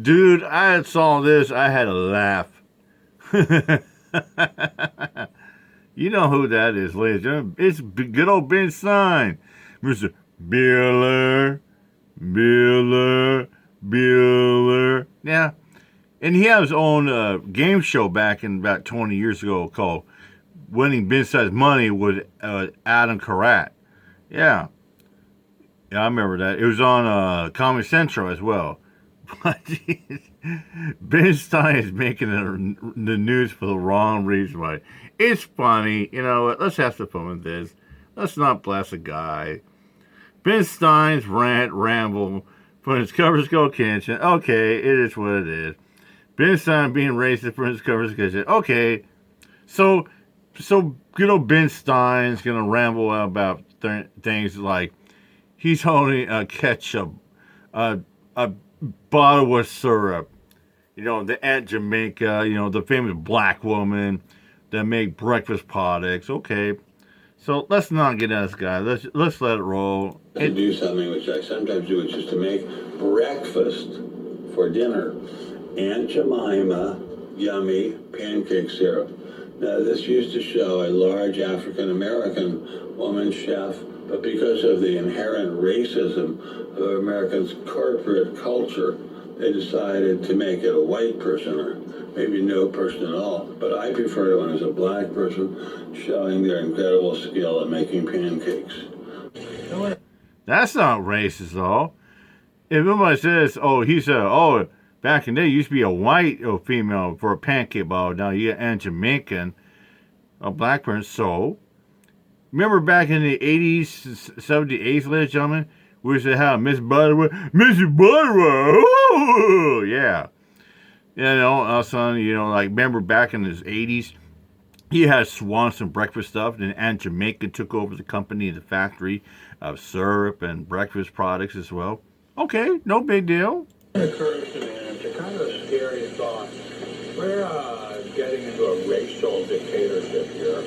Dude, I saw this. I had a laugh. You know who that is, ladies and gentlemen. It's good old Ben Stein. Mr. Biller, Biller, Biller. Yeah. And he had his own game show back in about 20 years ago called Winning Ben Stein's Money with Adam Carat. Yeah. Yeah, I remember that. It was on Comedy Central as well. But Ben Stein is making the news for the wrong reason. Why? It's funny. You know what? Let's have some fun with this. Let's not blast a guy. Ben Stein's ramble for his covers go kitchen. Okay, it is what it is. Ben Stein being racist for his covers kitchen. Okay, so good old Ben Stein's gonna ramble about things like he's holding a ketchup, a bottle of syrup. You know, the Aunt Jamaica, you know, the famous black woman that made breakfast products. Okay. So let's not get at this guy. Let's let it roll. To do something which I sometimes do, which is to make breakfast for dinner. Aunt Jemima yummy pancake syrup. Now this used to show a large African American woman chef, but because of the inherent racism of Americans' corporate culture, they decided to make it a white person or maybe no person at all. But I prefer it when it's a black person showing their incredible skill at making pancakes. That's not racist at all. If somebody says, oh, back in the day, you used to be a white female for a pancake ball. Now you're an Jamaican, a black person. So, remember back in the 80s, 70s, ladies and gentlemen, we used to have Miss Butterworth. Mrs. Butterworth! Ooh, yeah. You know, all of a sudden, you know, like, remember back in the 80s, he had Swanson breakfast stuff, and Aunt Jamaica took over the company, the factory of syrup and breakfast products as well. Okay, no big deal. It occurs to me, and it's a kind of a scary thought. We're getting into a racial dictatorship here,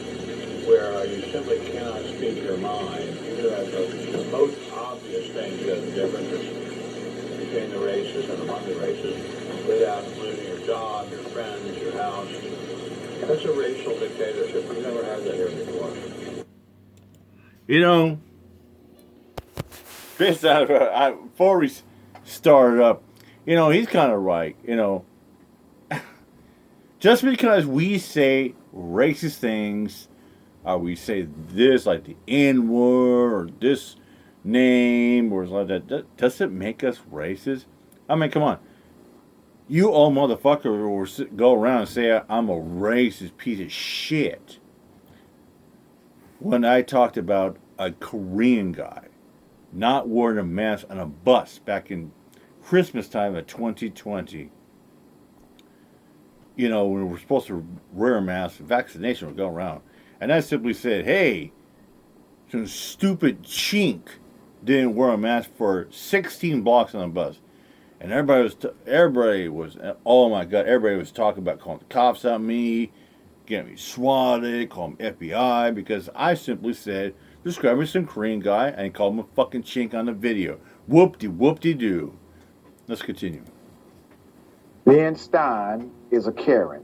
where you simply cannot speak your mind. These are the most obvious things that the differences between the races and among the races, without including your job, your friends, your house. That's a racial dictatorship. We've never had that here before. You know, before we started up, you know, he's kind of right. You know, just because we say racist things, we say this like the N word or this name or like that, does it make us racist? I mean, come on. You old motherfucker will go around and say I'm a racist piece of shit. When I talked about a Korean guy not wearing a mask on a bus back in Christmas time of 2020. You know, when we were supposed to wear a mask, vaccination would go around. And I simply said, hey, some stupid chink didn't wear a mask for 16 blocks on the bus. And everybody was, oh my God, everybody was talking about calling the cops on me, getting me swatted, calling me FBI, because I simply said, describe me some Korean guy, and called him a fucking chink on the video. Whoop-de-whoop-de-doo. Let's continue. Ben Stein is a Karen.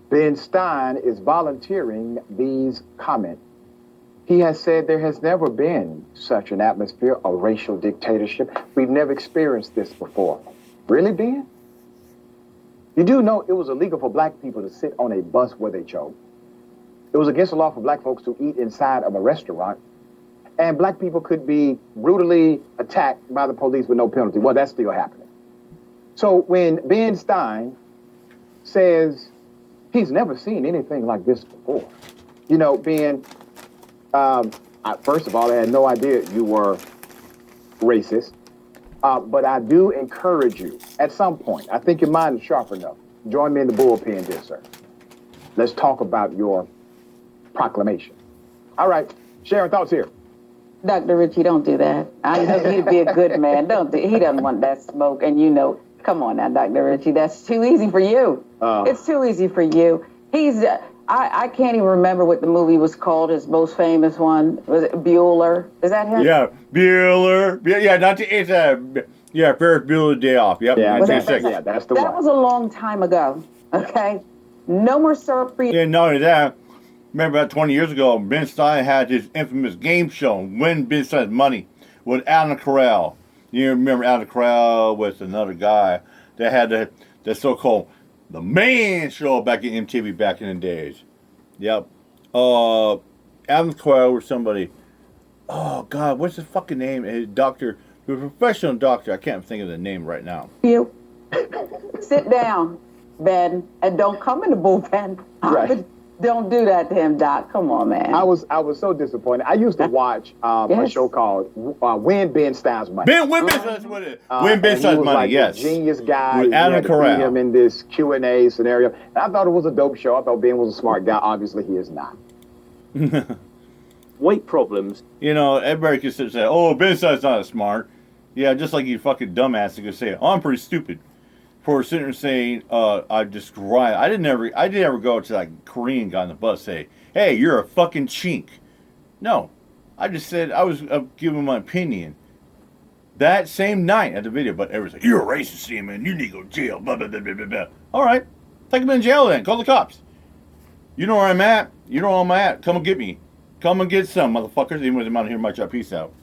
Ben Stein is volunteering these comments. He has said there has never been such an atmosphere of racial dictatorship. We've never experienced this before. Really, Ben? You do know it was illegal for black people to sit on a bus where they chose. It was against the law for black folks to eat inside of a restaurant. And black people could be brutally attacked by the police with no penalty. Well, that's still happening. So when Ben Stein says he's never seen anything like this before, you know, Ben, first of all, I had no idea you were racist. But I do encourage you at some point, I think your mind is sharp enough. Join me in the bullpen, dear sir. Let's talk about your proclamation. All right, Sharon, thoughts here. Dr. Ritchie, don't do that. I know he'd be a good man. He doesn't want that smoke. And you know, come on now, Dr. Ritchie, that's too easy for you. It's too easy for you. I can't even remember what the movie was called, his most famous one. Was it Bueller? Is that him? Yeah, Bueller. Yeah, Yeah, Ferris Bueller's Day Off. Yep, Yeah, Was that- 1996. yeah, that's the That one. was a long time ago. Okay, no more syrup-free. And not only that, remember about 20 years ago, Ben Stein had his infamous game show, Win Ben Stein's Money, with Adam Carell. You remember Adam Carell with another guy that had the so-called The Man show back in MTV back in the days. Yep. Adam Carell or somebody. Oh, God, what's his fucking name? His doctor, he was a professional doctor. I can't think of the name right now. You sit down, Ben, and don't come in the bullpen. Right. Don't do that to him, Doc. Come on, man. I was so disappointed. I used to watch a Yes. show called Win Ben Stein's Money. Win Ben Stein's Money. Win And Ben he Stein's was Money, like yes. this genius guy. With You Adam had to beat Carell. him in this Q&A scenario. And I thought it was a dope show. I thought Ben was a smart guy. Obviously, he is not. Weight problems. You know, everybody can sit and say, oh, Ben Stein's not smart. Yeah, just like you fucking dumbass could say, oh, I'm pretty stupid. For sitting there saying, I didn't ever go to like Korean guy on the bus say, hey, you're a fucking chink. No. I just said, I was giving my opinion. That same night at the video, but everyone's like, you're a racist, man. You need to go to jail. Blah, blah, blah, blah, blah, blah. All right. Take him in jail then. Call the cops. You know where I'm at. You know where I'm at. Come and get me. Come and get some, motherfuckers. Even with them out here, my job. Peace out.